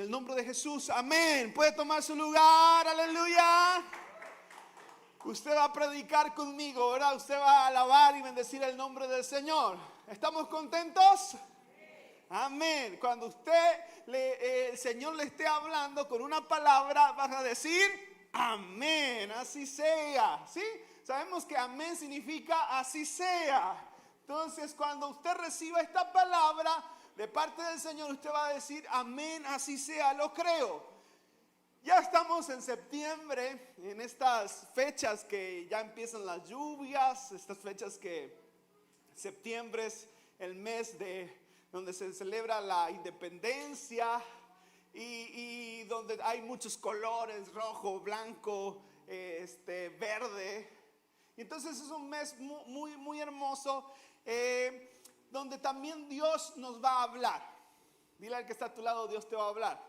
el nombre de Jesús, amén. Puede tomar su lugar, aleluya. Usted va a predicar conmigo, ¿verdad? Usted va a alabar y bendecir el nombre del Señor. ¿Estamos contentos? Amén. Cuando el Señor le esté hablando con una palabra, vas a decir amén, así sea, ¿sí? Sabemos que amén significa así sea. Entonces, cuando usted reciba esta palabra de parte del Señor, usted va a decir amén, así sea, lo creo. Ya estamos en septiembre, en estas fechas que ya empiezan las lluvias, estas fechas que septiembre es el mes donde se celebra la independencia y donde hay muchos colores, rojo, blanco, verde. Entonces es un mes muy, muy hermoso, donde también Dios nos va a hablar. Dile al que está a tu lado, Dios te va a hablar.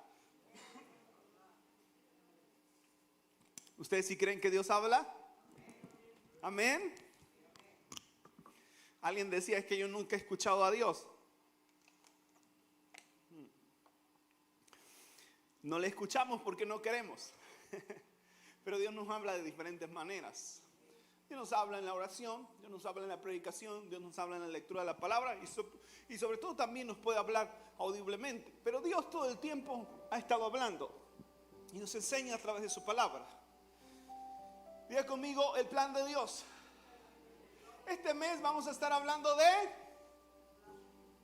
¿Ustedes sí creen que Dios habla? Amén. Alguien decía, es que yo nunca he escuchado a Dios. No le escuchamos porque no queremos. Pero Dios nos habla de diferentes maneras. Dios nos habla en la oración, Dios nos habla en la predicación, Dios nos habla en la lectura de la palabra y sobre todo también nos puede hablar audiblemente. Pero Dios todo el tiempo ha estado hablando y nos enseña a través de su palabra. Diga conmigo el plan de Dios. Este mes vamos a estar hablando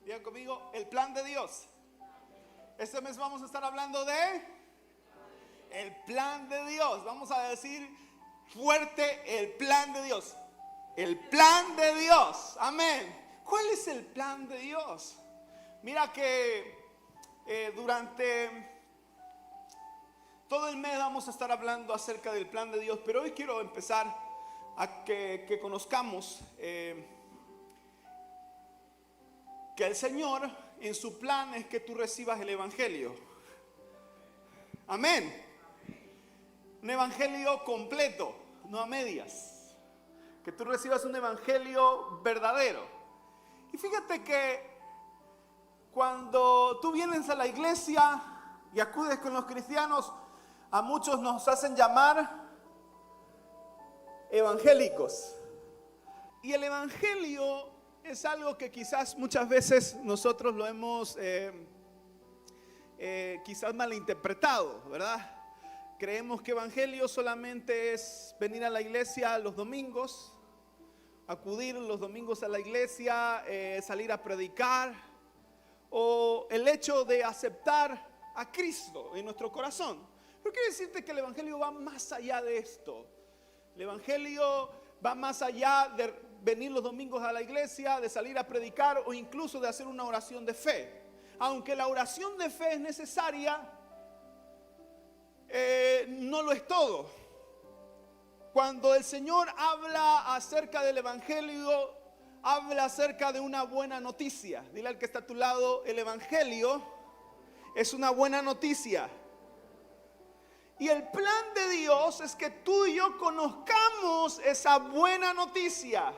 diga conmigo, el plan de Dios. Este mes vamos a estar hablando el plan de Dios. Vamos a decir fuerte el plan de Dios. El plan de Dios. Amén. ¿Cuál es el plan de Dios? Mira que durante todo el mes vamos a estar hablando acerca del plan de Dios. Pero hoy quiero empezar a que conozcamos que el Señor en su plan es que tú recibas el evangelio. Amén. Un evangelio completo, no a medias. Que tú recibas un evangelio verdadero. Y fíjate que cuando tú vienes a la iglesia y acudes con los cristianos, a muchos nos hacen llamar evangélicos. Y el evangelio es algo que quizás muchas veces nosotros lo hemos quizás malinterpretado, ¿verdad? Creemos que evangelio solamente es venir a la iglesia los domingos, acudir los domingos a la iglesia, salir a predicar, o el hecho de aceptar a Cristo en nuestro corazón. Pero quiero decirte que el evangelio va más allá de esto. El evangelio va más allá de venir los domingos a la iglesia, de salir a predicar o incluso de hacer una oración de fe. Aunque la oración de fe es necesaria, no lo es todo. Cuando el Señor habla acerca del evangelio, habla acerca de una buena noticia. Dile al que está a tu lado, el evangelio es una buena noticia. Y el plan de Dios es que tú y yo conozcamos esa buena noticia.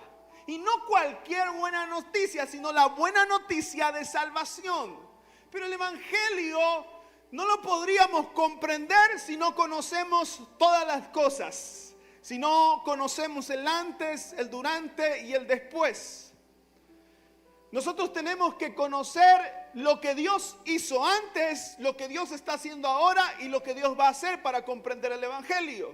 Y no cualquier buena noticia, sino la buena noticia de salvación. Pero el evangelio no lo podríamos comprender si no conocemos todas las cosas. Si no conocemos el antes, el durante y el después. Nosotros tenemos que conocer lo que Dios hizo antes, lo que Dios está haciendo ahora y lo que Dios va a hacer para comprender el evangelio.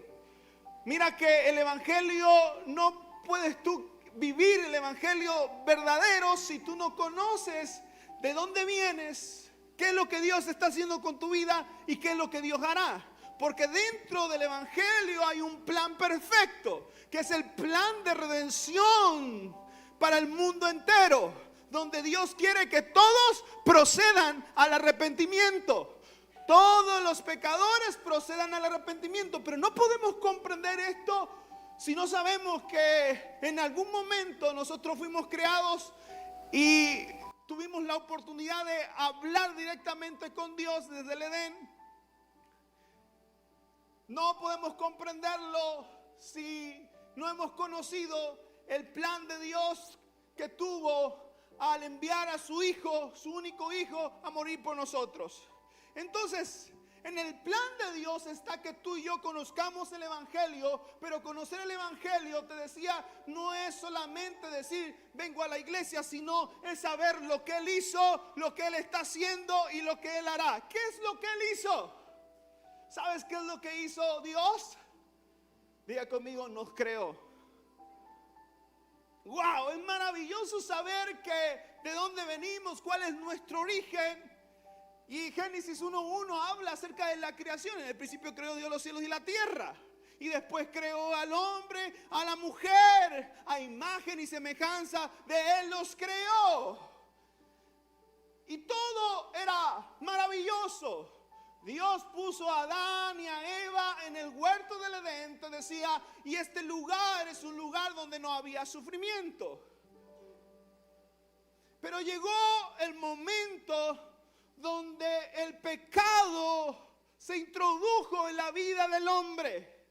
Mira que el evangelio, no puedes tú vivir el evangelio verdadero si tú no conoces de dónde vienes, qué es lo que Dios está haciendo con tu vida y qué es lo que Dios hará. Porque dentro del evangelio hay un plan perfecto, que es el plan de redención para el mundo entero, donde Dios quiere que todos procedan al arrepentimiento. Todos los pecadores procedan al arrepentimiento, pero no podemos comprender esto si no sabemos que en algún momento nosotros fuimos creados y tuvimos la oportunidad de hablar directamente con Dios desde el Edén. No podemos comprenderlo si no hemos conocido el plan de Dios que tuvo al enviar a su hijo, su único hijo, a morir por nosotros. Entonces, en el plan de Dios está que tú y yo conozcamos el Evangelio, pero conocer el Evangelio, te decía, no es solamente decir vengo a la iglesia, sino es saber lo que Él hizo, lo que Él está haciendo y lo que Él hará. ¿Qué es lo que Él hizo? ¿Sabes qué es lo que hizo Dios? Diga conmigo, nos creó. Wow, es maravilloso saber que de dónde venimos, cuál es nuestro origen. Y Génesis 1:1 habla acerca de la creación. En el principio creó Dios los cielos y la tierra. Y después creó al hombre, a la mujer, a imagen y semejanza de Él los creó. Y todo era maravilloso. Dios puso a Adán y a Eva en el huerto del Edén, te decía, y este lugar es un lugar donde no había sufrimiento. Pero llegó el momento donde el pecado se introdujo en la vida del hombre.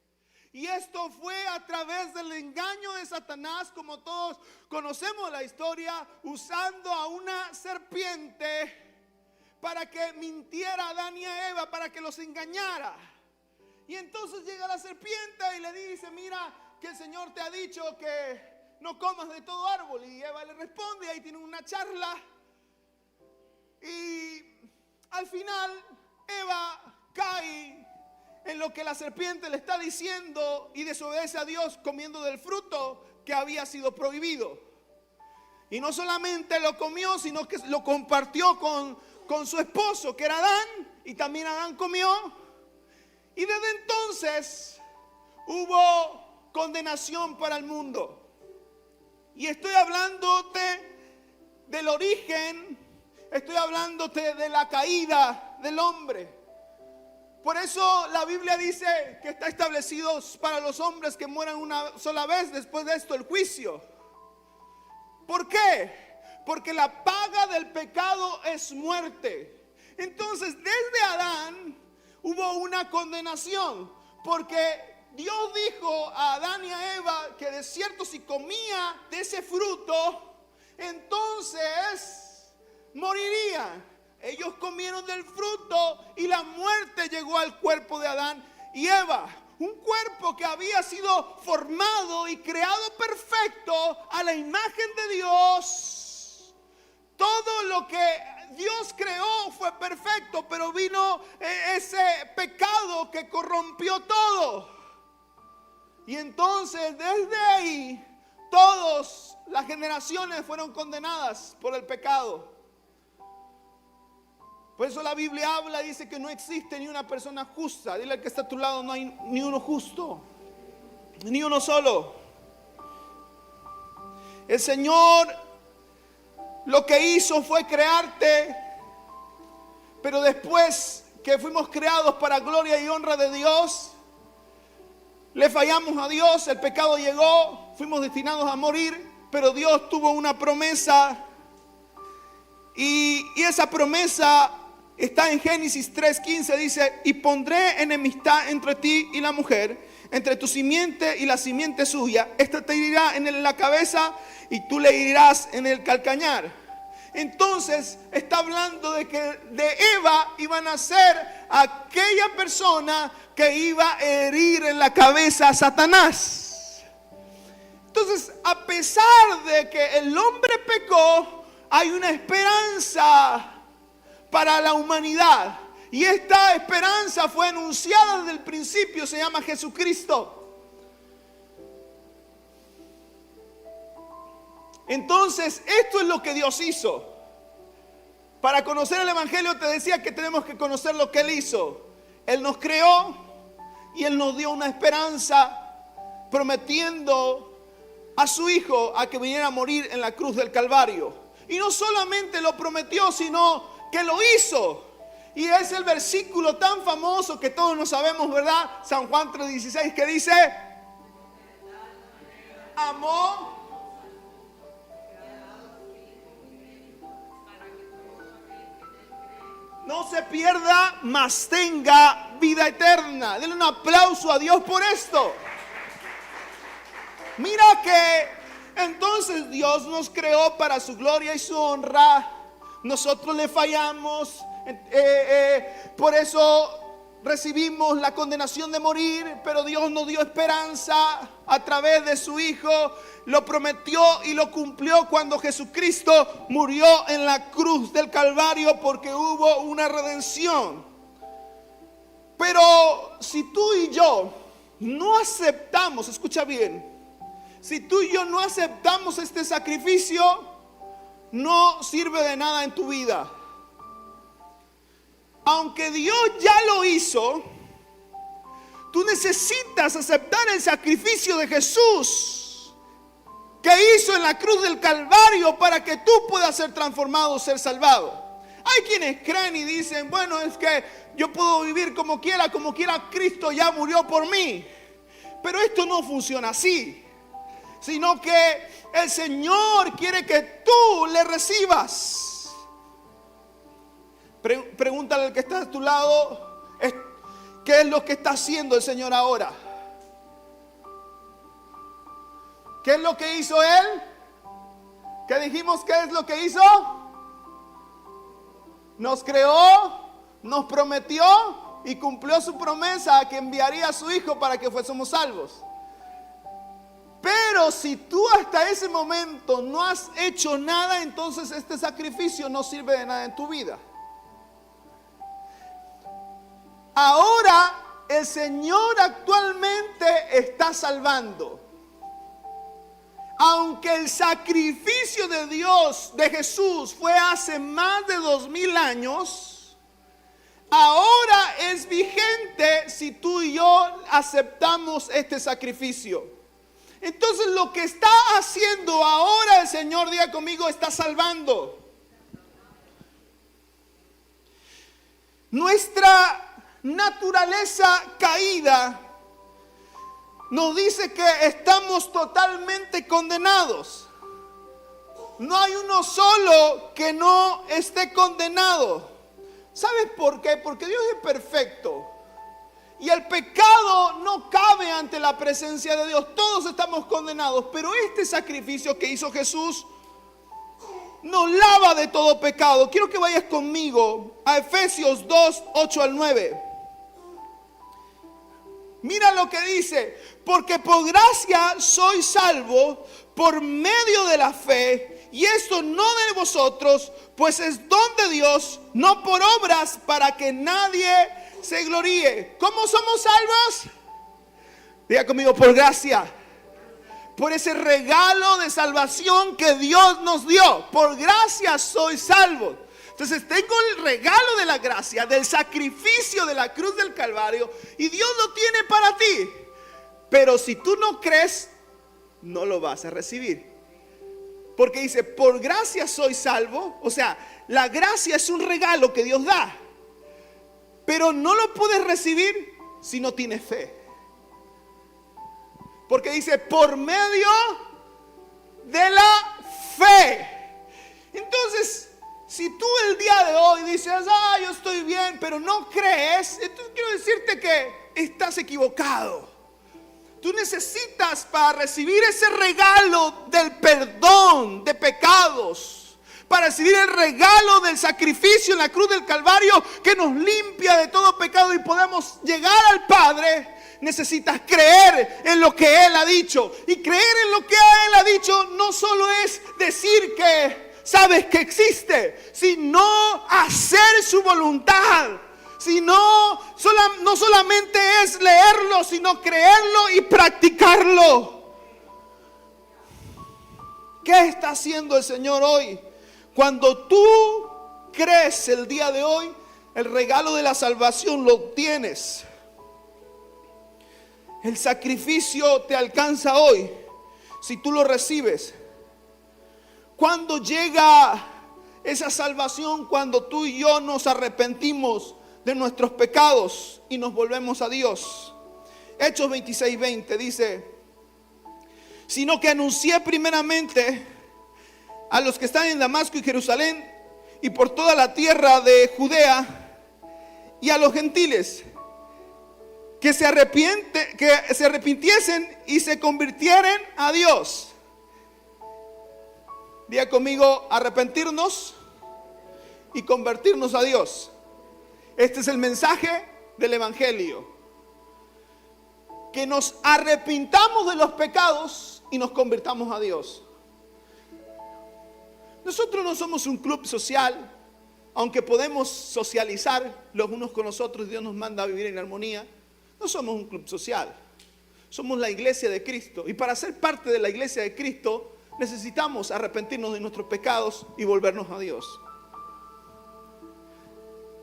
Y esto fue a través del engaño de Satanás, como todos conocemos la historia, usando a una serpiente para que mintiera a Adán y a Eva, para que los engañara. Y entonces llega la serpiente y le dice, mira que el Señor te ha dicho que no comas de todo árbol. Y Eva le responde, y ahí tienen una charla. Y al final Eva cae en lo que la serpiente le está diciendo y desobedece a Dios comiendo del fruto que había sido prohibido. Y no solamente lo comió, sino que lo compartió con su esposo, que era Adán, y también Adán comió. Y desde entonces hubo condenación para el mundo. Y estoy hablándote del origen, estoy hablándote de la caída del hombre. Por eso la Biblia dice que está establecido para los hombres que mueran una sola vez, después de esto el juicio. ¿Por qué? Porque la paga del pecado es muerte. Entonces desde Adán hubo una condenación, porque Dios dijo a Adán y a Eva que de cierto si comía de ese fruto, entonces morirían. Ellos comieron del fruto y la muerte llegó al cuerpo de Adán y Eva. Un cuerpo que había sido formado y creado perfecto a la imagen de Dios. Todo lo que Dios creó fue perfecto, pero vino ese pecado que corrompió todo. Y entonces desde ahí todas las generaciones fueron condenadas por el pecado. Por eso la Biblia habla y dice que no existe ni una persona justa. Dile al que está a tu lado, no hay ni uno justo, ni uno solo. El Señor lo que hizo fue crearte, pero después que fuimos creados para gloria y honra de Dios, le fallamos a Dios, el pecado llegó, fuimos destinados a morir, pero Dios tuvo una promesa y esa promesa está en Génesis 3:15, dice, y pondré enemistad entre ti y la mujer, entre tu simiente y la simiente suya. Esta te herirá en la cabeza y tú le herirás en el calcañar. Entonces está hablando de que de Eva iban a ser aquella persona que iba a herir en la cabeza a Satanás. Entonces, a pesar de que el hombre pecó, hay una esperanza para la humanidad. Y esta esperanza fue anunciada desde el principio, se llama Jesucristo. Entonces, esto es lo que Dios hizo. Para conocer el Evangelio te decía que tenemos que conocer lo que Él hizo. Él nos creó y Él nos dio una esperanza prometiendo a su Hijo a que viniera a morir en la cruz del Calvario. Y no solamente lo prometió, sino que lo hizo. Y es el versículo tan famoso que todos nos sabemos, ¿verdad? San Juan 3:16, que dice: amó no se pierda, mas tenga vida eterna. Denle un aplauso a Dios por esto. Mira que entonces Dios nos creó para su gloria y su honra. Nosotros le fallamos, Por eso recibimos la condenación de morir, pero Dios nos dio esperanza a través de su Hijo. Lo prometió y lo cumplió cuando Jesucristo murió en la cruz del Calvario, porque hubo una redención. Pero si tú y yo no aceptamos, escucha bien, si tú y yo no aceptamos este sacrificio, no sirve de nada en tu vida. Aunque Dios ya lo hizo, tú necesitas aceptar el sacrificio de Jesús que hizo en la cruz del Calvario para que tú puedas ser transformado, ser salvado. Hay quienes creen y dicen, bueno, es que yo puedo vivir como quiera, Cristo ya murió por mí. Pero esto no funciona así, sino que el Señor quiere que tú le recibas. Pregúntale al que está a tu lado, ¿qué es lo que está haciendo el Señor ahora? ¿Qué es lo que hizo Él? ¿Qué dijimos? ¿Qué es lo que hizo? Nos creó, nos prometió y cumplió su promesa que enviaría a su Hijo para que fuésemos salvos. Pero si tú hasta ese momento no has hecho nada, entonces este sacrificio no sirve de nada en tu vida. Ahora el Señor actualmente está salvando. Aunque el sacrificio de Dios, de Jesús, fue hace más de 2000 años, ahora es vigente si tú y yo aceptamos este sacrificio. Entonces lo que está haciendo ahora el Señor, diga conmigo, está salvando. Nuestra naturaleza caída nos dice que estamos totalmente condenados. No hay uno solo que no esté condenado. ¿Sabes por qué? Porque Dios es perfecto y el pecado no cabe ante la presencia de Dios. Todos estamos condenados, pero este sacrificio que hizo Jesús nos lava de todo pecado. Quiero que vayas conmigo a Efesios 2, 8 al 9. Mira lo que dice: porque por gracia soy salvo por medio de la fe, y esto no de vosotros, pues es don de Dios, no por obras, para que nadie se gloríe. ¿Cómo somos salvos? Diga conmigo, por gracia. Por ese regalo de salvación que Dios nos dio. Por gracia soy salvo. Entonces tengo el regalo de la gracia, del sacrificio de la cruz del Calvario, y Dios lo tiene para ti. Pero si tú no crees, no lo vas a recibir. Porque dice, por gracia soy salvo. O sea, la gracia es un regalo que Dios da, pero no lo puedes recibir si no tienes fe. Porque dice, por medio de la fe. Entonces, si tú el día de hoy dices, yo estoy bien, pero no crees, entonces quiero decirte que estás equivocado. Tú necesitas, para recibir ese regalo del perdón de pecados, para recibir el regalo del sacrificio en la cruz del Calvario que nos limpia de todo pecado y podemos llegar al Padre, necesitas creer en lo que Él ha dicho. Y creer en lo que Él ha dicho no solo es decir que sabes que existe, sino hacer su voluntad. No solamente es leerlo, sino creerlo y practicarlo. ¿Qué está haciendo el Señor hoy? Cuando tú crees el día de hoy, el regalo de la salvación lo obtienes. El sacrificio te alcanza hoy si tú lo recibes. Cuando llega esa salvación, cuando tú y yo nos arrepentimos de nuestros pecados y nos volvemos a Dios. Hechos 26:20 dice: sino que anuncié primeramente a los que están en Damasco y Jerusalén y por toda la tierra de Judea y a los gentiles que se arrepintiesen y se convirtieren a Dios. Diga conmigo, arrepentirnos y convertirnos a Dios. Este es el mensaje del Evangelio. Que nos arrepintamos de los pecados y nos convirtamos a Dios. Nosotros no somos un club social, aunque podemos socializar los unos con los otros, Dios nos manda a vivir en armonía. No somos un club social, somos la iglesia de Cristo. Y para ser parte de la iglesia de Cristo necesitamos arrepentirnos de nuestros pecados y volvernos a Dios.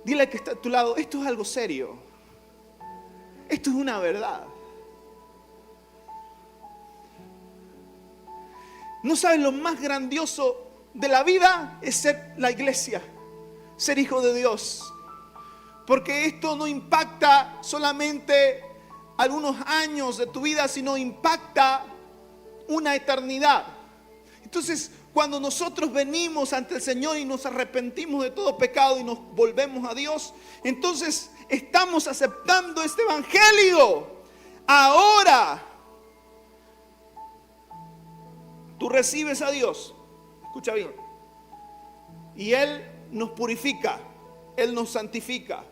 Dile al que está a tu lado, esto es algo serio. Esto es una verdad. No sabes, lo más grandioso de la vida es ser la iglesia, ser hijo de Dios. Porque esto no impacta solamente algunos años de tu vida, sino impacta una eternidad. Entonces, cuando nosotros venimos ante el Señor y nos arrepentimos de todo pecado y nos volvemos a Dios, entonces estamos aceptando este evangelio. Ahora tú recibes a Dios, escucha bien, y Él nos purifica, Él nos santifica.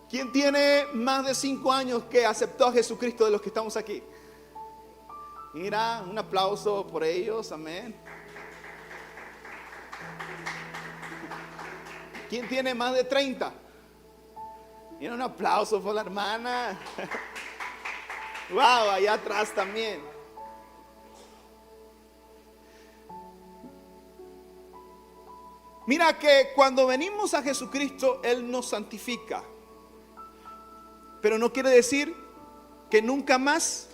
¿Quién tiene más de 5 años que aceptó a Jesucristo de los que estamos aquí? Mira, un aplauso por ellos, amén. ¿Quién tiene más de 30? Mira, un aplauso por la hermana. Wow, allá atrás también. Mira que cuando venimos a Jesucristo, Él nos santifica. Pero no quiere decir que nunca más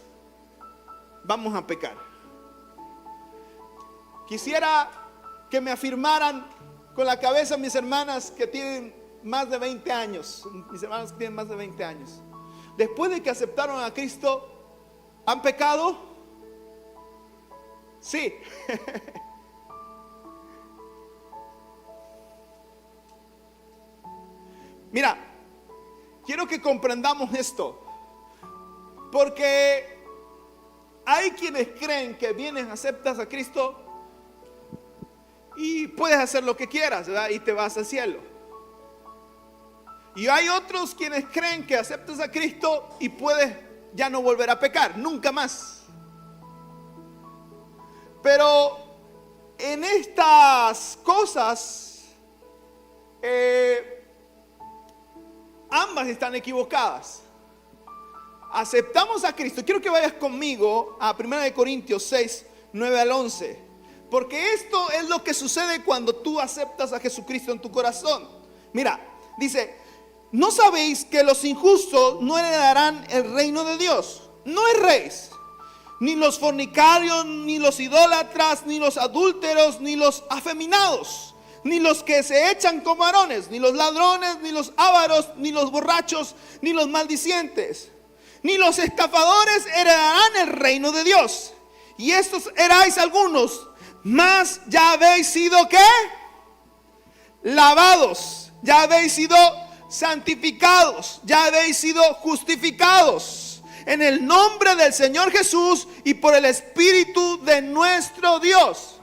vamos a pecar. Quisiera que me afirmaran con la cabeza mis hermanas que tienen más de 20 años. Mis hermanas que tienen más de 20 años. Después de que aceptaron a Cristo, ¿han pecado? Sí. Mira, quiero que comprendamos esto. Porque hay quienes creen que vienes, aceptas a Cristo y puedes hacer lo que quieras, ¿verdad? Y te vas al cielo. Y hay otros quienes creen que aceptas a Cristo y puedes ya no volver a pecar, nunca más. Pero en estas cosas, ambas están equivocadas. Aceptamos a Cristo. Quiero que vayas conmigo a 1 Corintios 6, 9 al 11. Porque esto es lo que sucede cuando tú aceptas a Jesucristo en tu corazón. Mira, dice: ¿no sabéis que los injustos no heredarán el reino de Dios? No erréis, ni los fornicarios, ni los idólatras, ni los adúlteros, ni los afeminados, ni los que se echan como varones, ni los ladrones, ni los ávaros, ni los borrachos, ni los maldicientes, ni los estafadores heredarán el reino de Dios. Y estos erais algunos, mas ya habéis sido ¿qué? Lavados, ya habéis sido santificados, ya habéis sido justificados en el nombre del Señor Jesús y por el Espíritu de nuestro Dios.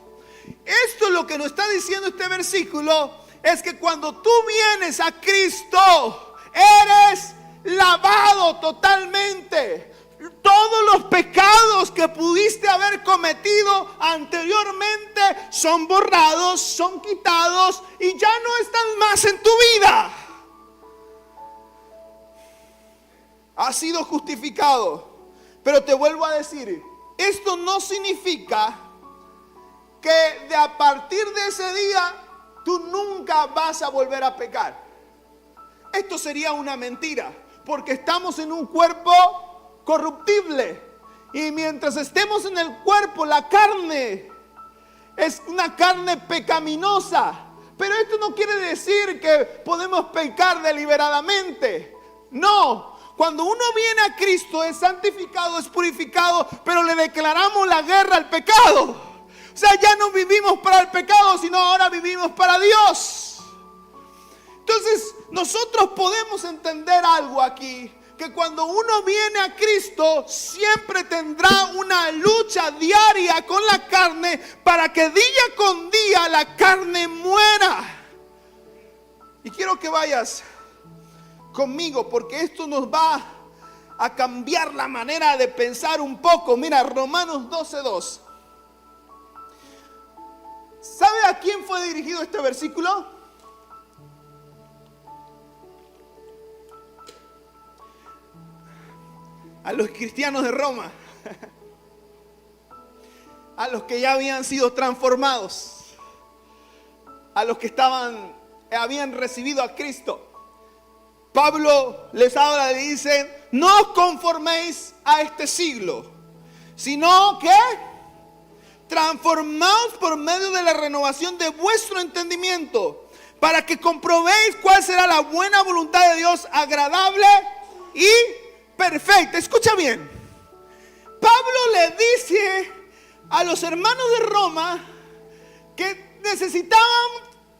Esto es lo que nos está diciendo este versículo, es que cuando tú vienes a Cristo, eres lavado totalmente. Todos los pecados que pudiste haber cometido anteriormente son borrados, son quitados y ya no están más en tu vida. Has sido justificado. Pero te vuelvo a decir, esto no significa que de a partir de ese día tú nunca vas a volver a pecar. Esto sería una mentira, porque estamos en un cuerpo corruptible, y mientras estemos en el cuerpo, la carne es una carne pecaminosa. Pero esto no quiere decir que podemos pecar deliberadamente. No, cuando uno viene a Cristo es santificado, es purificado, pero le declaramos la guerra al pecado. O sea, ya no vivimos para el pecado, sino ahora vivimos para Dios. Entonces, nosotros podemos entender algo aquí. que cuando uno viene a Cristo siempre tendrá una lucha diaria con la carne para que día con día la carne muera. Y quiero que vayas conmigo porque esto nos va a cambiar la manera de pensar un poco. Mira, Romanos 12:2. ¿Sabe a quién fue dirigido este versículo? A los cristianos de Roma, a los que ya habían sido transformados, a los que habían recibido a Cristo. Pablo les habla y dice: no os conforméis a este siglo, sino que transformaos por medio de la renovación de vuestro entendimiento, para que comprobéis cuál será la buena voluntad de Dios, agradable y perfecta. Escucha bien. Pablo le dice a los hermanos de Roma que necesitaban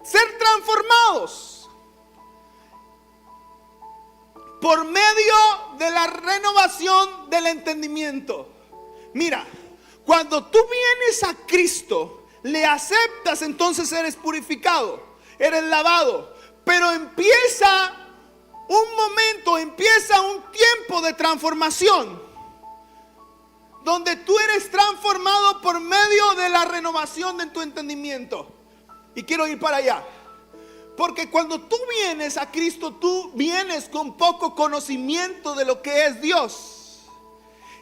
ser transformados por medio de la renovación del entendimiento. Mira, cuando tú vienes a Cristo, le aceptas, entonces eres purificado, eres lavado. Pero empieza un tiempo de transformación, donde tú eres transformado por medio de la renovación de tu entendimiento. Y quiero ir para allá, porque cuando tú vienes a Cristo, tú vienes con poco conocimiento de lo que es Dios.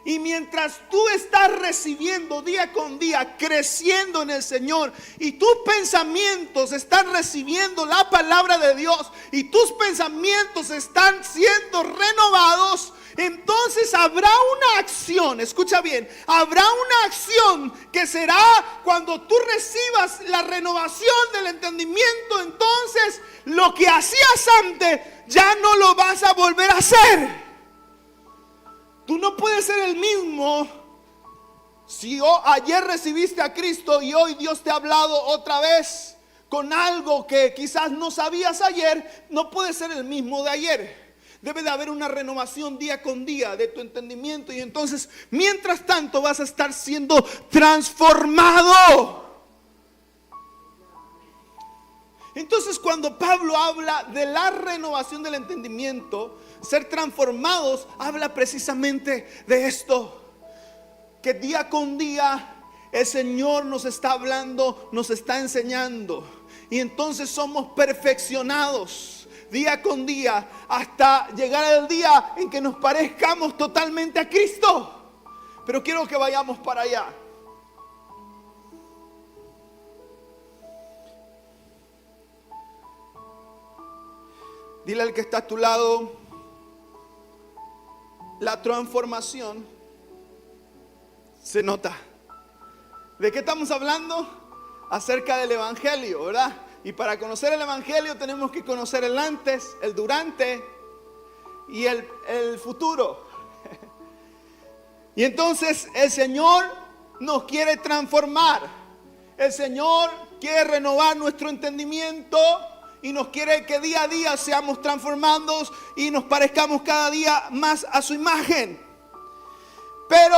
Y mientras tú estás recibiendo día con día, creciendo en el Señor, y tus pensamientos están recibiendo la palabra de Dios, y tus pensamientos están siendo renovados, entonces habrá una acción, escucha bien, habrá una acción que será cuando tú recibas la renovación del entendimiento. Entonces lo que hacías antes ya no lo vas a volver a hacer. Tú no puedes ser el mismo. Si ayer recibiste a Cristo y hoy Dios te ha hablado otra vez con algo que quizás no sabías ayer, no puedes ser el mismo de ayer. Debe de haber una renovación día con día de tu entendimiento, y entonces mientras tanto vas a estar siendo transformado. Entonces, cuando Pablo habla de la renovación del entendimiento, ser transformados, habla precisamente de esto, que día con día el Señor nos está hablando, nos está enseñando, y entonces somos perfeccionados día con día hasta llegar al día en que nos parezcamos totalmente a Cristo. Pero quiero que vayamos para allá. Dile al que está a tu lado: la transformación se nota. ¿De qué estamos hablando? Acerca del Evangelio, ¿verdad? Y para conocer el Evangelio tenemos que conocer el antes, el durante y el futuro. Y entonces el Señor nos quiere transformar. El Señor quiere renovar nuestro entendimiento y nos quiere que día a día seamos transformados y nos parezcamos cada día más a su imagen. Pero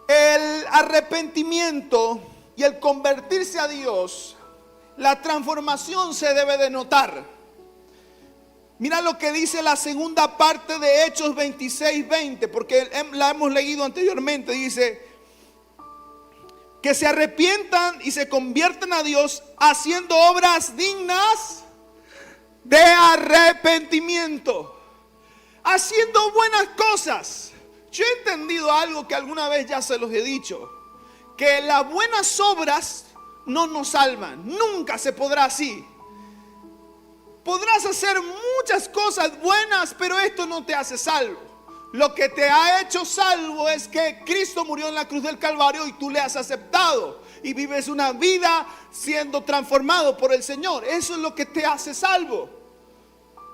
el arrepentimiento y el convertirse a Dios, la transformación se debe de notar. Mira lo que dice la segunda parte de Hechos 26:20, porque la hemos leído anteriormente. Dice que se arrepientan y se conviertan a Dios haciendo obras dignas de arrepentimiento, haciendo buenas cosas. Yo he entendido algo que alguna vez ya se los he dicho, que las buenas obras no nos salvan. Nunca se podrá así. Podrás hacer muchas cosas buenas, pero esto no te hace salvo. Lo que te ha hecho salvo es que Cristo murió en la cruz del Calvario y tú le has aceptado y vives una vida siendo transformado por el Señor. Eso es lo que te hace salvo.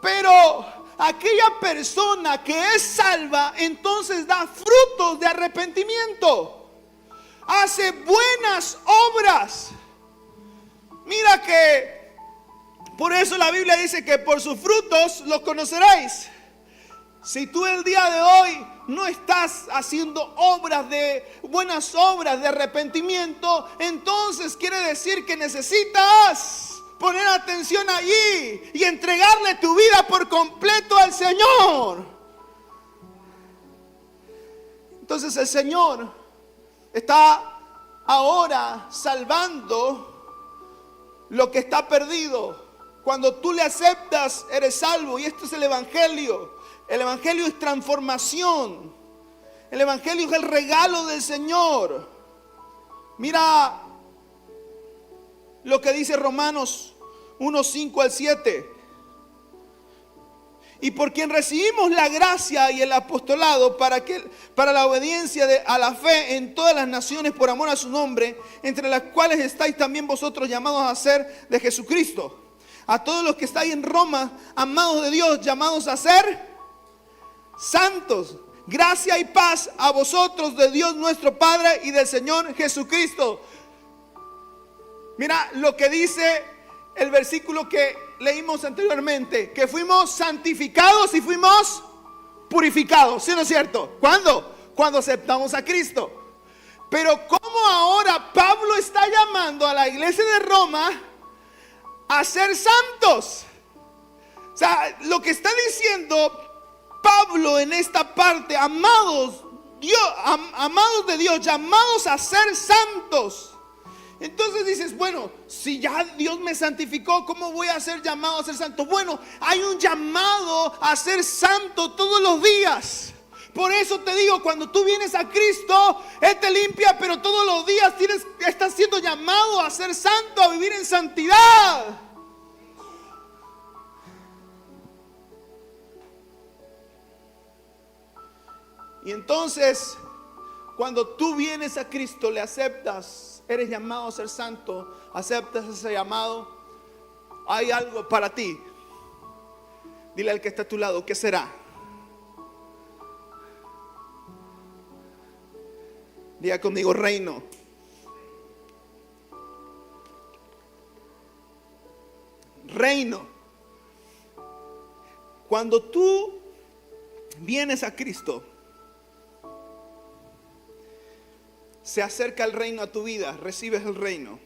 Pero aquella persona que es salva, entonces da frutos de arrepentimiento, hace buenas obras. Mira que Por eso la Biblia dice que por sus frutos los conoceréis. Si tú el día de hoy no estás haciendo buenas obras de arrepentimiento, entonces quiere decir que necesitas poner atención allí y entregarle tu vida por completo al Señor. Entonces el Señor está ahora salvando lo que está perdido. Cuando tú le aceptas, eres salvo. Y esto es el Evangelio. El Evangelio es transformación. El Evangelio es el regalo del Señor. Mira lo que dice Romanos 1, 5 al 7. Y por quien recibimos la gracia y el apostolado para la obediencia a la fe en todas las naciones por amor a su nombre, entre las cuales estáis también vosotros llamados a ser de Jesucristo. A todos los que estáis en Roma, amados de Dios, llamados a ser santos. Gracia y paz a vosotros de Dios nuestro Padre y del Señor Jesucristo. Mira lo que dice el versículo que leímos anteriormente, que fuimos santificados y fuimos purificados, ¿sí o no es cierto? ¿Cuándo? Cuando aceptamos a Cristo. Pero ¿cómo ahora Pablo está llamando a la iglesia de Roma a ser santos? O sea, lo que está diciendo Pablo en esta parte, amados de Dios, llamados a ser santos. Entonces dices, bueno, si ya Dios me santificó, ¿cómo voy a ser llamado a ser santo? Bueno, hay un llamado a ser santo todos los días. Por eso te digo, cuando tú vienes a Cristo, Él te limpia, pero todos los días estás siendo llamado a ser santo, a vivir en santidad. Y entonces, cuando tú vienes a Cristo, le aceptas, eres llamado a ser santo, aceptas ese llamado, hay algo para ti. Dile al que está a tu lado, ¿qué será? Diga conmigo, reino. Reino. Cuando tú vienes a Cristo, se acerca el reino a tu vida, recibes el reino.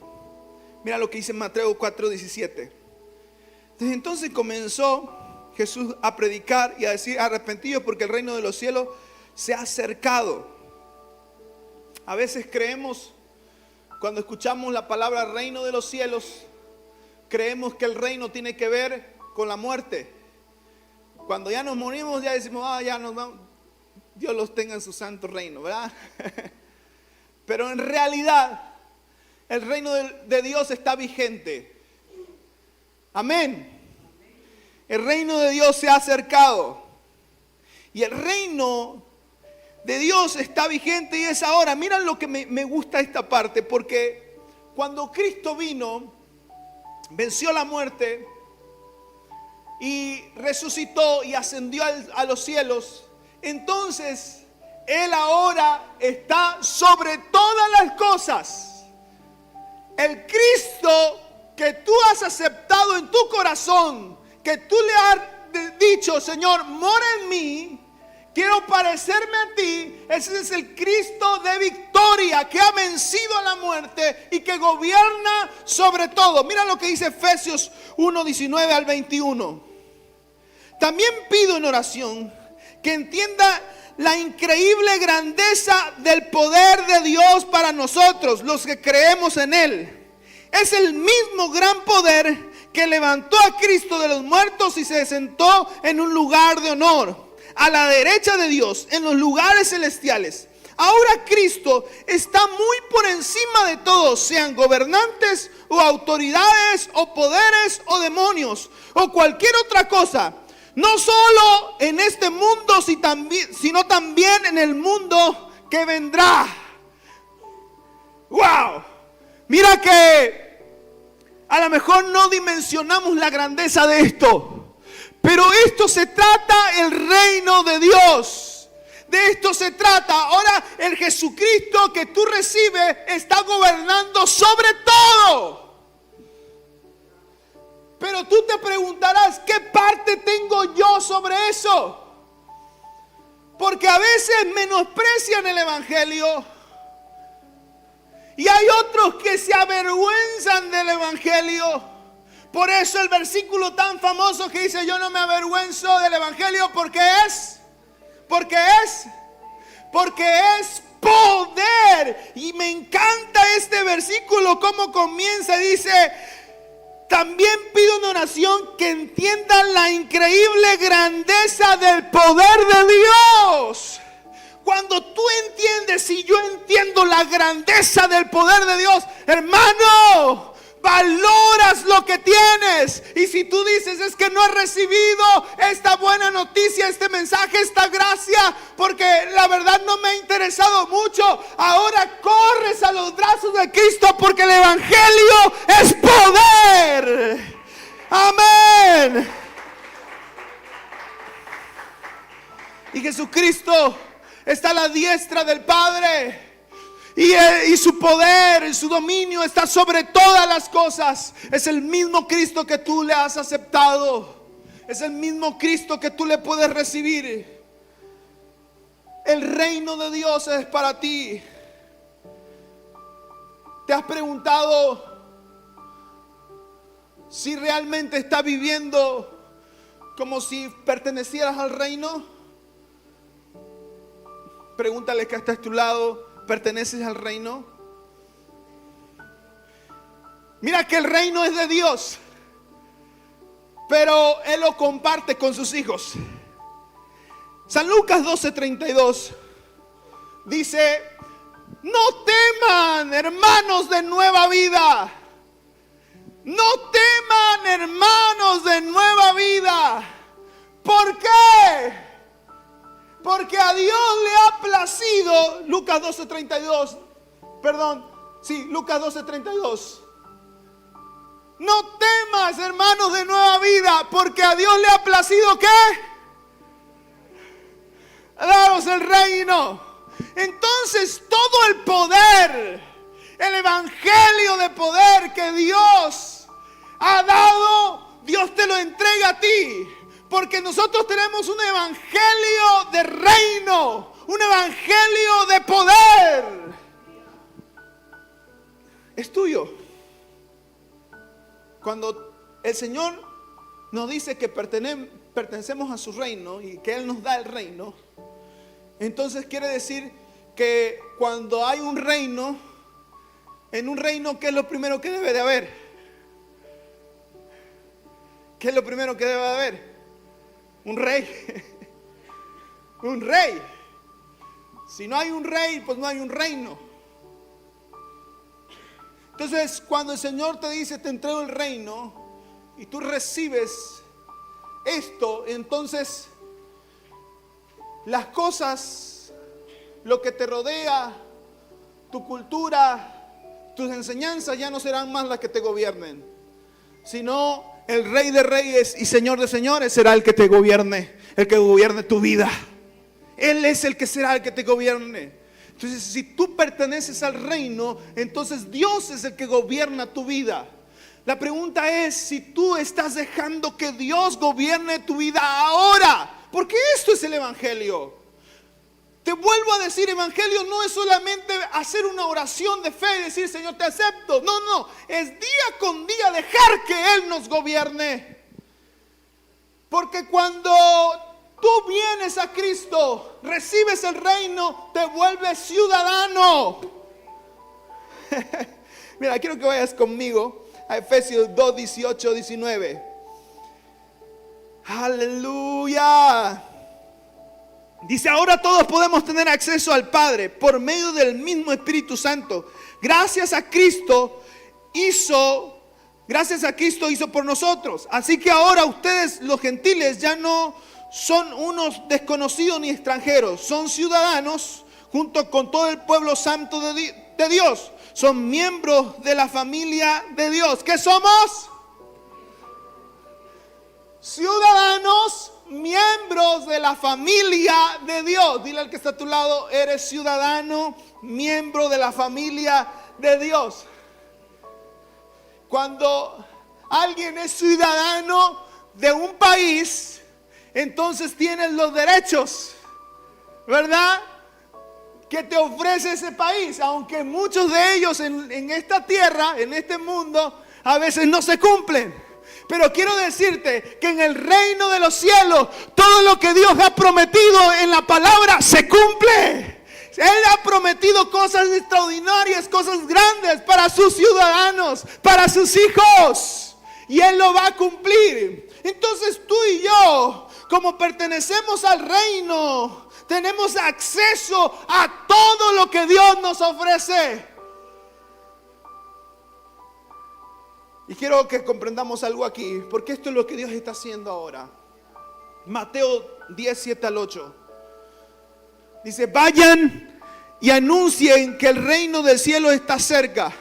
Mira lo que dice Mateo 4:17. Desde entonces comenzó Jesús a predicar y a decir: arrepentidos porque el reino de los cielos se ha acercado. A veces creemos, cuando escuchamos la palabra reino de los cielos, creemos que el reino tiene que ver con la muerte. Cuando ya nos morimos, ya decimos, ya nos vamos, Dios los tenga en su santo reino, ¿verdad? Pero en realidad el reino de Dios está vigente. Amén. El reino de Dios se ha acercado. Y el reino de Dios está vigente y es ahora. Mira lo que me gusta esta parte, porque cuando Cristo vino, venció la muerte y resucitó y ascendió a los cielos, entonces Él ahora está sobre todas las cosas. El Cristo que tú has aceptado en tu corazón, que tú le has dicho, Señor, mora en mí, quiero parecerme a ti. Ese es el Cristo de victoria, que ha vencido a la muerte y que gobierna sobre todo. Mira lo que dice Efesios 1:19 al 21. También pido en oración que entienda la increíble grandeza del poder de Dios para nosotros, los que creemos en Él. Es el mismo gran poder que levantó a Cristo de los muertos y se sentó en un lugar de honor, a la derecha de Dios, en los lugares celestiales. Ahora Cristo está muy por encima de todos, sean gobernantes o autoridades o poderes o demonios o cualquier otra cosa. No solo en este mundo, sino también en el mundo que vendrá. ¡Wow! Mira que a lo mejor no dimensionamos la grandeza de esto, pero esto se trata el reino de Dios. De esto se trata. Ahora el Jesucristo que tú recibes está gobernando sobre todo. Pero Pero tú te preguntarás, ¿qué parte tengo yo sobre eso? Porque a veces menosprecian el evangelio y hay otros que se avergüenzan del evangelio. Por eso el versículo tan famoso que dice: yo no me avergüenzo del evangelio porque es poder. Y me encanta este versículo, cómo comienza. Dice: también pido una oración que entiendan la increíble grandeza del poder de Dios. Cuando tú entiendes, si yo entiendo la grandeza del poder de Dios, hermano, valoras lo que tienes. Y si tú dices: es que no he recibido esta buena noticia, este mensaje, esta gracia, porque la verdad no me ha interesado mucho, ahora corres a los brazos de Cristo, porque el evangelio es poder. Amén. Y Jesucristo está a la diestra del Padre. Y su poder, y su dominio está sobre todas las cosas. Es el mismo Cristo que tú le has aceptado. Es el mismo Cristo que tú le puedes recibir. El reino de Dios es para ti. ¿Te has preguntado si realmente estás viviendo como si pertenecieras al reino? Pregúntale que está a tu lado: ¿perteneces al reino? Mira que el reino es de Dios, pero Él lo comparte con sus hijos. San Lucas 12:32 dice: no teman, hermanos de Nueva Vida. No teman, hermanos de Nueva Vida. ¿Por qué? Porque a Dios le ha placido. Lucas 12:32. Lucas 12:32. No temas, hermanos de Nueva Vida, porque a Dios le ha placido, ¿qué? Daros el reino. Entonces todo el poder, el evangelio de poder que Dios ha dado, Dios te lo entrega a ti. Porque nosotros tenemos un evangelio de reino, un evangelio de poder. Es tuyo. Cuando el Señor nos dice que pertenecemos a su reino y que Él nos da el reino, entonces quiere decir que cuando hay un reino, en un reino, ¿qué es lo primero que debe de haber? ¿Qué es lo primero que debe de haber? Un rey. Un rey. Si no hay un rey, pues no hay un reino. Entonces, cuando el Señor te dice: te entrego el reino, y tú recibes esto, entonces las cosas, lo que te rodea, tu cultura, tus enseñanzas ya no serán más las que te gobiernen, sino el Rey de Reyes y Señor de Señores será el que te gobierne, el que gobierne tu vida. Él es el que será el que te gobierne. Entonces, si tú perteneces al reino, entonces Dios es el que gobierna tu vida. La pregunta es si tú estás dejando que Dios gobierne tu vida ahora, porque esto es el evangelio. Te vuelvo a decir, evangelio no es solamente hacer una oración de fe y decir: Señor, te acepto. No, es día con día dejar que Él nos gobierne. Porque cuando tú vienes a Cristo, recibes el reino, te vuelves ciudadano. Mira, quiero que vayas conmigo a Efesios 2, 18, 19. Aleluya. Dice: ahora todos podemos tener acceso al Padre por medio del mismo Espíritu Santo. Gracias a Cristo hizo por nosotros. Así que ahora ustedes, los gentiles, ya no son unos desconocidos ni extranjeros. Son ciudadanos junto con todo el pueblo santo de Dios. Son miembros de la familia de Dios. ¿Qué somos? Ciudadanos, miembros de la familia de Dios. Dile al que está a tu lado: eres ciudadano, miembro de la familia de Dios. Cuando alguien es ciudadano de un país, entonces tienes los derechos, ¿verdad?, que te ofrece ese país, aunque muchos de ellos en esta tierra, en este mundo, a veces no se cumplen. Pero quiero decirte que en el reino de los cielos, todo lo que Dios ha prometido en la palabra se cumple. Él ha prometido cosas extraordinarias, cosas grandes para sus ciudadanos, para sus hijos. Y Él lo va a cumplir. Entonces tú y yo, como pertenecemos al reino, tenemos acceso a todo lo que Dios nos ofrece. Y quiero que comprendamos algo aquí, porque esto es lo que Dios está haciendo ahora. Mateo 10, 7 al 8. Dice, vayan y anuncien que el reino del cielo está cerca.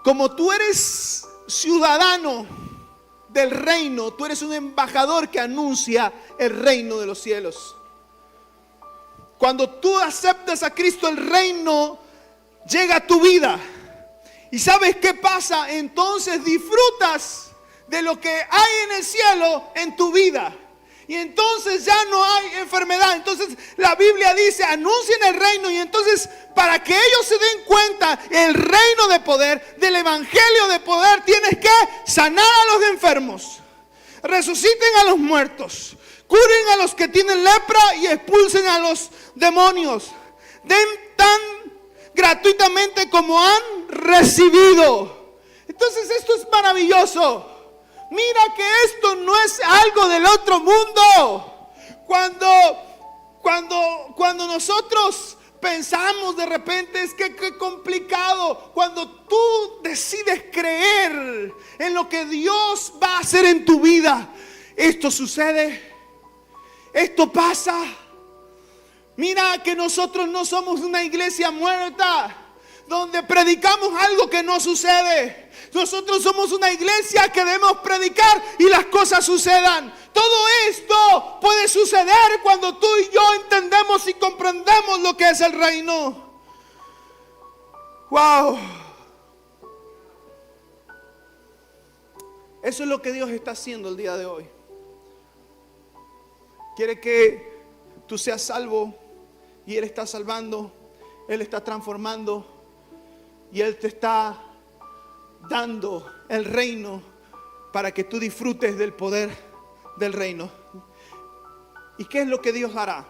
Como tú eres ciudadano del reino, tú eres un embajador que anuncia el reino de los cielos. Cuando tú aceptas a Cristo, el reino llega a tu vida. ¿Y sabes qué pasa? Entonces disfrutas de lo que hay en el cielo en tu vida. Y entonces ya no hay enfermedad. Entonces la Biblia dice, anuncien el reino. Y entonces para que ellos se den cuenta el reino de poder, del evangelio de poder, tienes que sanar a los enfermos, resuciten a los muertos, curen a los que tienen lepra y expulsen a los demonios. Den tan gratuitamente como han recibido. Entonces esto es maravilloso. Mira que esto no es algo del otro mundo. Cuando nosotros pensamos de repente, es que qué complicado. Cuando tú decides creer en lo que Dios va a hacer en tu vida, esto sucede, esto pasa. Mira que nosotros no somos una iglesia muerta donde predicamos algo que no sucede. Nosotros somos una iglesia que debemos predicar y las cosas sucedan. Todo esto puede suceder cuando tú y yo entendemos y comprendemos lo que es el reino. Wow. Eso es lo que Dios está haciendo el día de hoy. Quiere que tú seas salvo y Él está salvando, Él está transformando y Él te está dando el reino para que tú disfrutes del poder del reino. ¿Y qué es lo que Dios hará?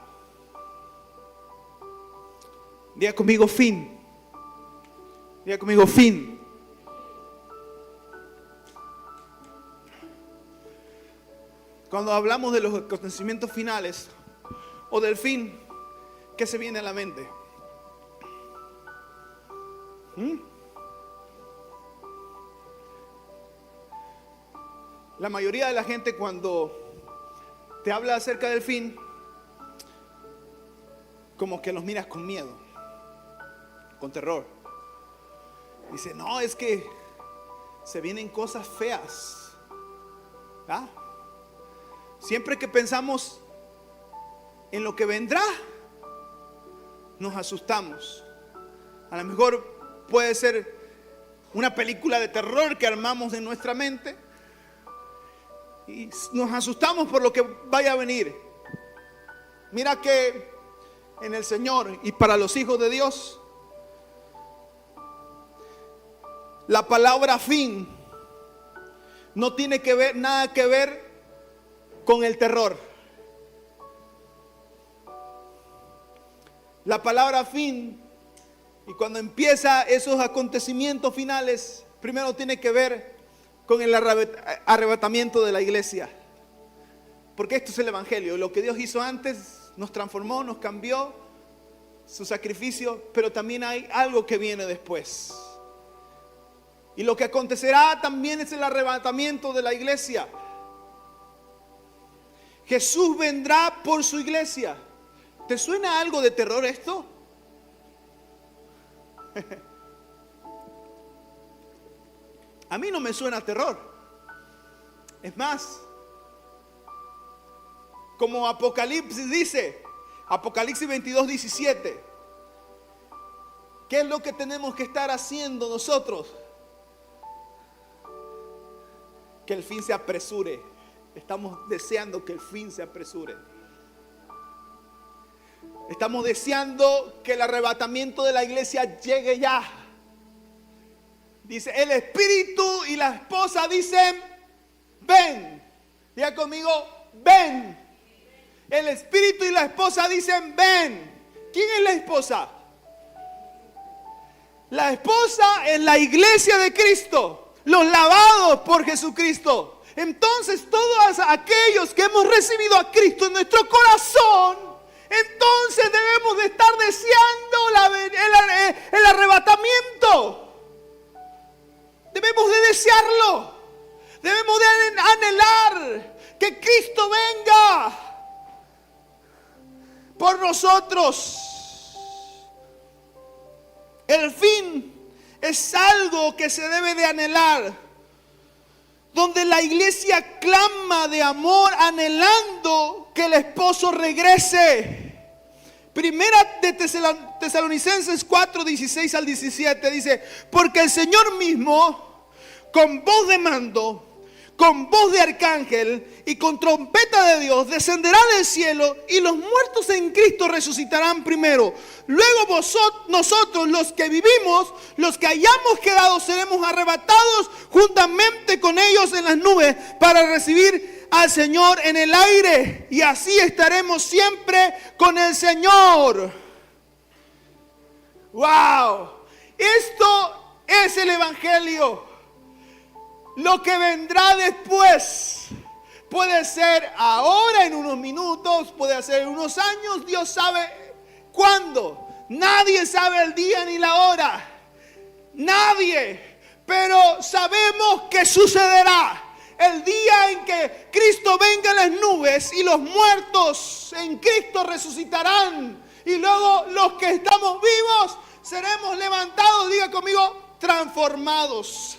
Diga conmigo fin. Diga conmigo fin. Cuando hablamos de los acontecimientos finales o del fin, ¿qué se viene a la mente? La mayoría de la gente cuando te habla acerca del fin, como que los miras con miedo, con terror. Dice, no, es que se vienen cosas feas. ¿Ah? Siempre que pensamos en lo que vendrá, nos asustamos. A lo mejor puede ser una película de terror que armamos en nuestra mente y nos asustamos por lo que vaya a venir. Mira que en el Señor y para los hijos de Dios, la palabra fin no tiene que ver, nada que ver con el terror. La palabra fin, y cuando empieza esos acontecimientos finales, primero tiene que ver con el arrebatamiento de la iglesia. Porque esto es el evangelio. Lo que Dios hizo antes nos transformó, nos cambió, su sacrificio, pero también hay algo que viene después. Y lo que acontecerá también es el arrebatamiento de la iglesia. Jesús vendrá por su iglesia. ¿Te suena algo de terror esto? A mí no me suena terror. Es más, como Apocalipsis dice, Apocalipsis 22, 17, ¿qué es lo que tenemos que estar haciendo nosotros? que el fin se apresure. Estamos deseando que el fin se apresure. Estamos deseando que el arrebatamiento de la iglesia llegue ya. Dice, el espíritu y la esposa dicen, ven. Diga conmigo, ven. El espíritu y la esposa dicen, ven. ¿Quién es la esposa? La esposa es la iglesia de Cristo, los lavados por Jesucristo. Entonces todos aquellos que hemos recibido a Cristo en nuestro corazón, entonces debemos de estar deseando el arrebatamiento. Debemos de desearlo. Debemos de anhelar que Cristo venga por nosotros. El fin es algo que se debe de anhelar, donde la iglesia clama de amor anhelando que el esposo regrese. Primera de Tesalonicenses 4, 16 al 17 dice, porque el Señor mismo, con voz de mando, con voz de arcángel y con trompeta de Dios, descenderá del cielo y los muertos en Cristo resucitarán primero. Luego nosotros los que vivimos, los que hayamos quedado, seremos arrebatados juntamente con ellos en las nubes para recibir al Señor en el aire. Y así estaremos siempre con el Señor. ¡Wow! Esto es el Evangelio. Lo que vendrá después puede ser ahora, en unos minutos, puede ser en unos años. Dios sabe cuándo. Nadie sabe el día ni la hora. Nadie. Pero sabemos que sucederá. El día en que Cristo venga en las nubes y los muertos en Cristo resucitarán. Y luego los que estamos vivos seremos levantados, diga conmigo, transformados.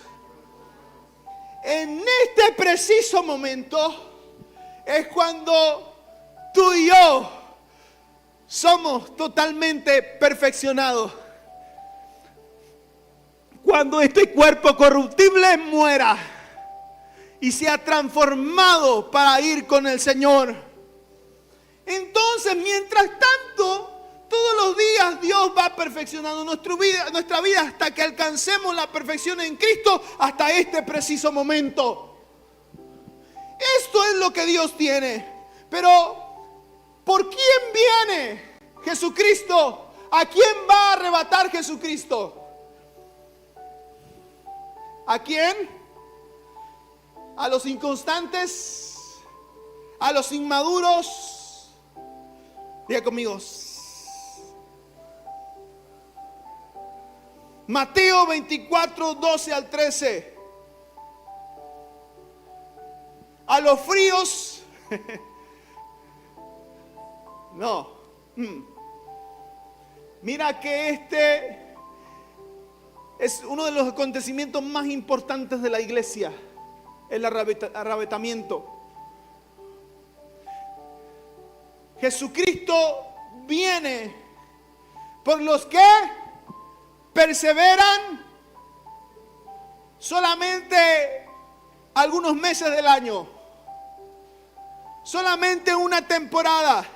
En este preciso momento es cuando tú y yo somos totalmente perfeccionados. Cuando este cuerpo corruptible muera y sea transformado para ir con el Señor. Entonces, mientras tanto, todos los días Dios va perfeccionando nuestra vida hasta que alcancemos la perfección en Cristo, hasta este preciso momento. Esto es lo que Dios tiene. Pero, ¿por quién viene Jesucristo? ¿A quién va a arrebatar Jesucristo? ¿A quién? ¿A los inconstantes? ¿A los inmaduros? Diga conmigo. Mateo 24, 12 al 13. A los fríos. No. Mira que este es uno de los acontecimientos más importantes de la iglesia. El arrebatamiento. Jesucristo viene por los que perseveran solamente algunos meses del año, solamente una temporada.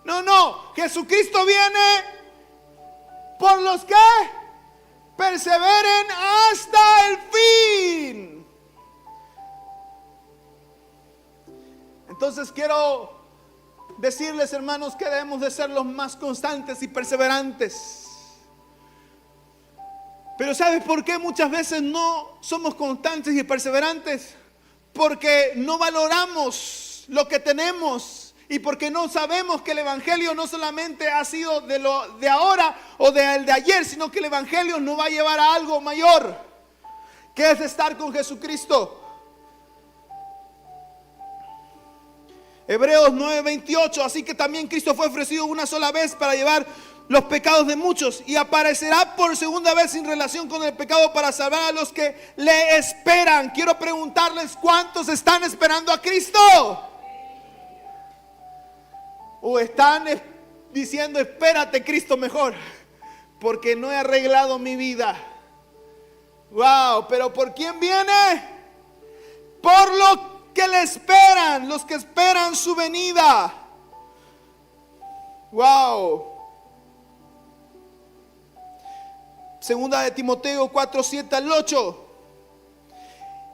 No, Jesucristo viene por los que perseveren hasta el fin. Entonces quiero decirles, hermanos, que debemos de ser los más constantes y perseverantes. Pero ¿sabes por qué muchas veces no somos constantes y perseverantes? Porque no valoramos lo que tenemos y porque no sabemos que el Evangelio no solamente ha sido de ahora o de ayer, sino que el Evangelio nos va a llevar a algo mayor, que es estar con Jesucristo. Hebreos 9:28, así que también Cristo fue ofrecido una sola vez para llevar los pecados de muchos y aparecerá por segunda vez sin relación con el pecado para salvar a los que le esperan. Quiero preguntarles, ¿cuántos están esperando a Cristo? ¿O están diciendo, espérate Cristo mejor, porque no he arreglado mi vida? Wow, pero ¿por quién viene? por lo que le esperan, los que esperan su venida. Wow. Segunda de Timoteo 4, 7 al 8.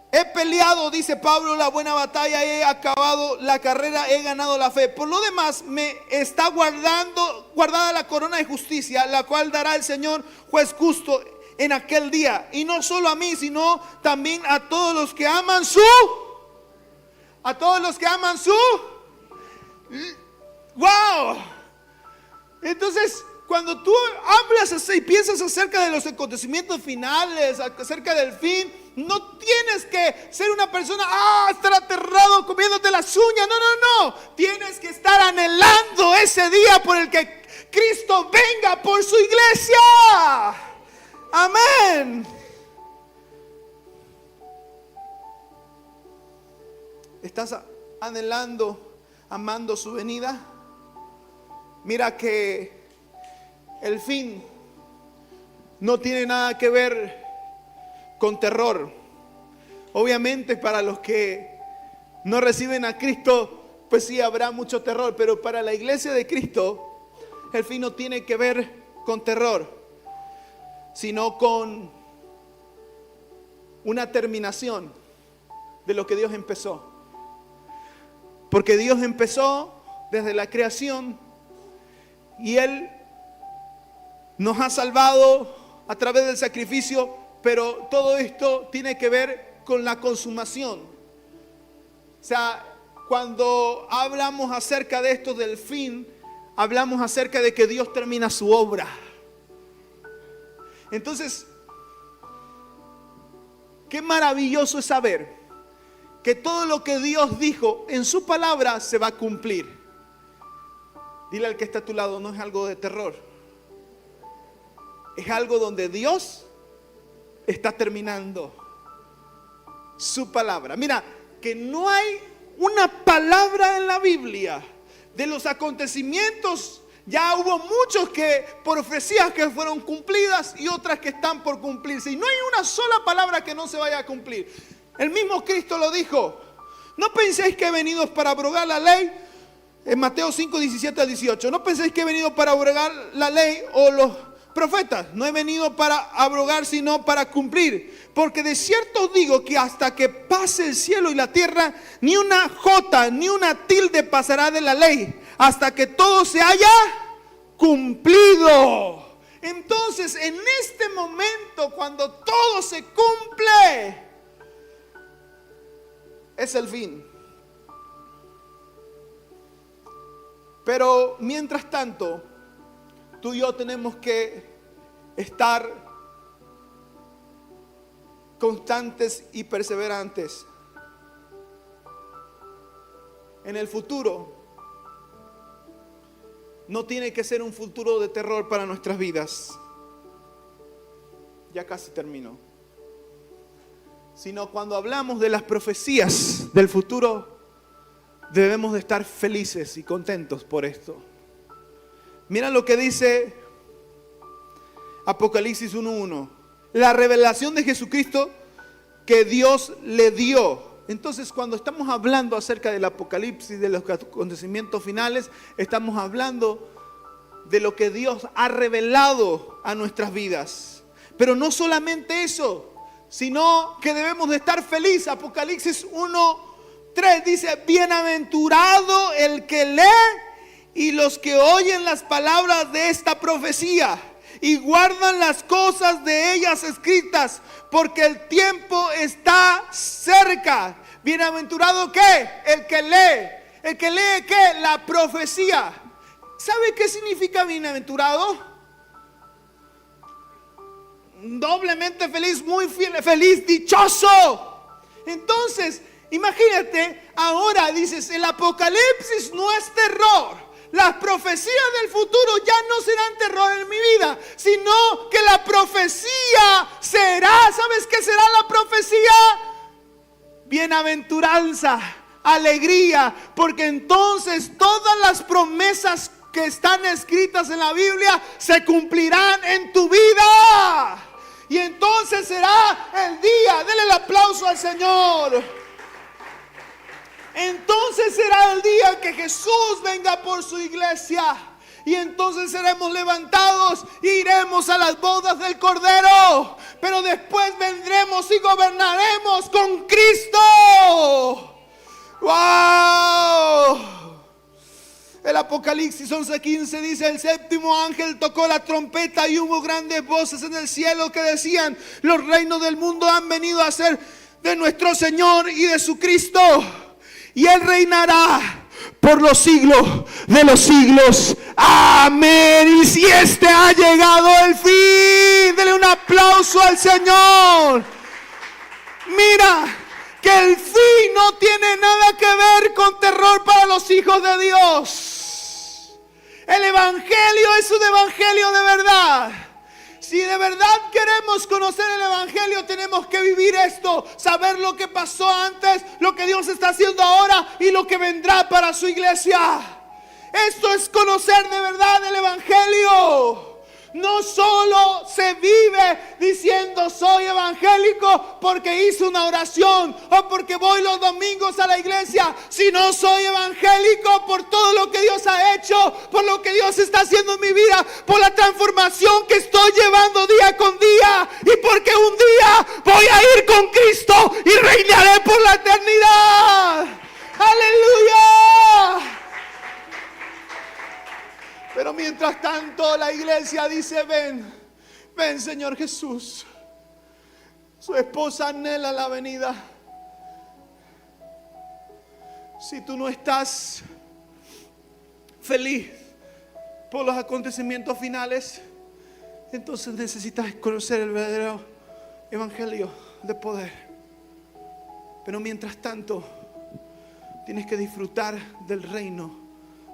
He peleado, dice Pablo, la buena batalla, he acabado la carrera, he ganado la fe. Por lo demás, me está guardada la corona de justicia, la cual dará el Señor juez justo en aquel día. Y no solo a mí, sino también a todos los que aman wow. Entonces, cuando tú hablas y piensas acerca de los acontecimientos finales, acerca del fin, no tienes que ser una persona, estar aterrado comiéndote las uñas. No. Tienes que estar anhelando ese día por el que Cristo venga por su iglesia. Amén. ¿Estás anhelando, amando su venida? Mira que el fin no tiene nada que ver con terror. Obviamente para los que no reciben a Cristo, pues sí habrá mucho terror, pero para la iglesia de Cristo el fin no tiene que ver con terror, sino con una terminación de lo que Dios empezó. Porque Dios empezó desde la creación y Él nos ha salvado a través del sacrificio, pero todo esto tiene que ver con la consumación. O sea, cuando hablamos acerca de esto del fin, hablamos acerca de que Dios termina su obra. Entonces, qué maravilloso es saber que todo lo que Dios dijo en su palabra se va a cumplir. Dile al que está a tu lado, no es algo de terror. Es algo donde Dios está terminando su palabra. Mira, que no hay una palabra en la Biblia de los acontecimientos. Ya hubo muchos profecías que fueron cumplidas y otras que están por cumplirse. Y no hay una sola palabra que no se vaya a cumplir. El mismo Cristo lo dijo. No penséis que he venido para abrogar la ley. En Mateo 5, 17 al 18. No penséis que he venido para abrogar la ley o los profetas. No he venido para abrogar, sino para cumplir. Porque de cierto os digo que hasta que pase el cielo y la tierra, ni una jota ni una tilde pasará de la ley, hasta que todo se haya cumplido. Entonces, en este momento, cuando todo se cumple, es el fin. Pero mientras tanto, tú y yo tenemos que estar constantes y perseverantes. En el futuro no tiene que ser un futuro de terror para nuestras vidas. Ya casi termino. Sino cuando hablamos de las profecías del futuro, debemos de estar felices y contentos por esto. Mira lo que dice Apocalipsis 1:1. La revelación de Jesucristo que Dios le dio. Entonces, cuando estamos hablando acerca del Apocalipsis, de los acontecimientos finales, estamos hablando de lo que Dios ha revelado a nuestras vidas. Pero no solamente eso, sino que debemos de estar felices. Apocalipsis 1:3 dice: bienaventurado el que lee y los que oyen las palabras de esta profecía y guardan las cosas de ellas escritas, porque el tiempo está cerca. Bienaventurado ¿qué? El que lee. ¿El que lee qué? La profecía. ¿Sabe qué significa bienaventurado? Doblemente feliz, muy feliz, dichoso. Entonces, imagínate, ahora dices, el Apocalipsis no es terror. Las profecías del futuro ya no serán terror en mi vida, sino que la profecía será, ¿sabes qué será la profecía? Bienaventuranza, alegría, porque entonces todas las promesas que están escritas en la Biblia se cumplirán en tu vida. Y entonces será el día, denle el aplauso al Señor. Entonces será el día que Jesús venga por su iglesia. Y entonces seremos levantados e iremos a las bodas del Cordero. Pero después vendremos y gobernaremos con Cristo. ¡Wow! El Apocalipsis 11:15 dice: el séptimo ángel tocó la trompeta y hubo grandes voces en el cielo que decían: los reinos del mundo han venido a ser de nuestro Señor y de su Cristo, y Él reinará por los siglos de los siglos. Amén. Y si este ha llegado el fin, denle un aplauso al Señor. Mira que el fin no tiene nada que ver con terror para los hijos de Dios. El evangelio es un evangelio de verdad. Si de verdad queremos conocer el evangelio, tenemos que vivir esto, saber lo que pasó antes, lo que Dios está haciendo ahora y lo que vendrá para su iglesia. Esto es conocer de verdad el evangelio. No solo se vive diciendo soy evangélico porque hice una oración o porque voy los domingos a la iglesia, sino soy evangélico por todo lo que Dios ha hecho, por lo que Dios está haciendo en mi vida, por la transformación que estoy llevando día con día, y porque un día voy a ir con Cristo y reinaré por la eternidad. ¡Aleluya! Pero mientras tanto la iglesia dice: ven, ven Señor Jesús. Su esposa anhela la venida. Si tú no estás feliz por los acontecimientos finales, entonces necesitas conocer el verdadero evangelio de poder. Pero mientras tanto, tienes que disfrutar del reino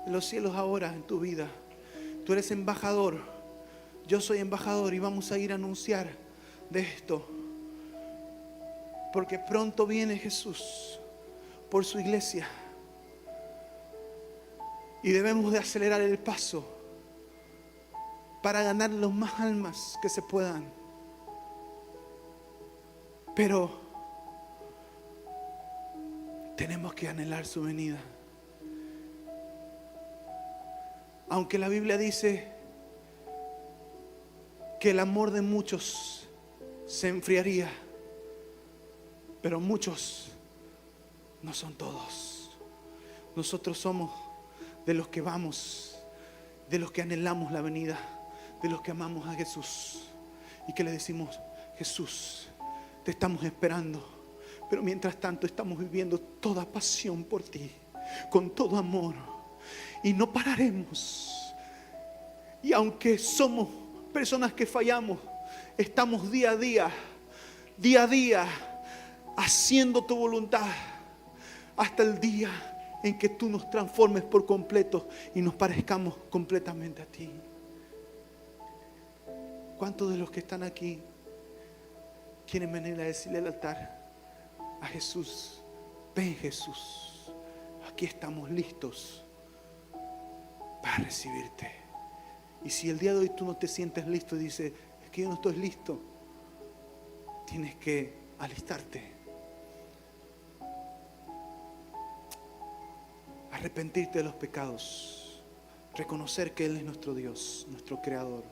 de los cielos ahora en tu vida. Tú eres embajador, yo soy embajador, y vamos a ir a anunciar de esto. Porque pronto viene Jesús por su iglesia. Y debemos de acelerar el paso para ganar las más almas que se puedan. Pero tenemos que anhelar su venida. Aunque la Biblia dice que el amor de muchos se enfriaría, pero muchos no son todos. Nosotros somos de los que vamos, de los que anhelamos la venida, de los que amamos a Jesús y que le decimos: Jesús, te estamos esperando. Pero mientras tanto estamos viviendo toda pasión por ti, con todo amor. Y no pararemos. Y aunque somos personas que fallamos, estamos día a día, haciendo tu voluntad, hasta el día en que tú nos transformes por completo y nos parezcamos completamente a ti. ¿Cuántos de los que están aquí quieren venir a decirle al altar a Jesús: ven Jesús, aquí estamos listos para recibirte? Y si el día de hoy tú no te sientes listo y dices: es que yo no estoy listo, tienes que alistarte, arrepentirte de los pecados, reconocer que Él es nuestro Dios, nuestro Creador,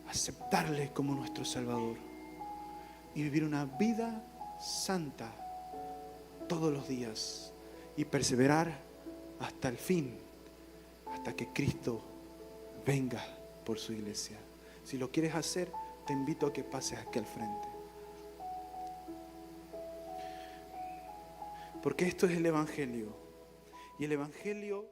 aceptarle como nuestro Salvador y vivir una vida santa todos los días y perseverar hasta el fin, hasta que Cristo venga por su iglesia. Si lo quieres hacer, te invito a que pases aquí al frente. Porque esto es el Evangelio. Y el Evangelio